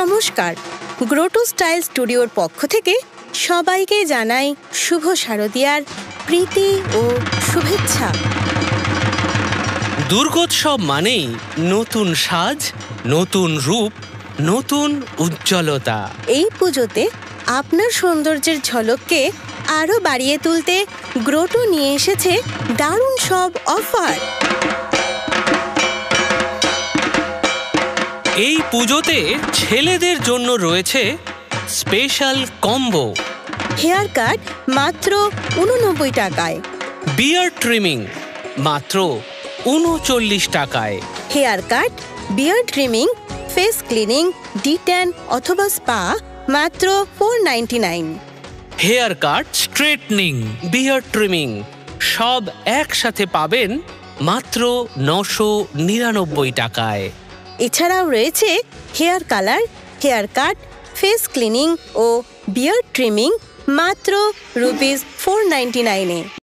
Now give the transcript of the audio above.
নমস্কার, grotto style স্টুডিওর পক্ষ থেকে সবাইকে জানাই শুভ শারদীয়ার প্রীতি ও শুভেচ্ছা। দুর্গোৎসব মানেই নতুন সাজ, নতুন রূপ, নতুন উজ্জ্বলতা। এই পুজোতে আপনার সৌন্দর্যের ঝলককে আরও বাড়িয়ে তুলতে গ্রোটো নিয়ে এসেছে দারুণ সব অফার। এই পুজোতে ছেলেদের জন্য রয়েছে স্পেশাল কম্বো। হেয়ার কাট মাত্র 89 টাকায়, বিয়ার্ড ট্রিমিং মাত্র 39 টাকায়, haircut, beard trimming, face cleaning, detan অথবা স্পা মাত্র 499। Haircut, straightening, beard trimming সব একসাথে পাবেন মাত্র 999 টাকায়। এছাড়াও রয়েছে hair colour, haircut, face cleaning ও বিয়ার্ড ট্রিমিং মাত্র রুপিস 499-এ।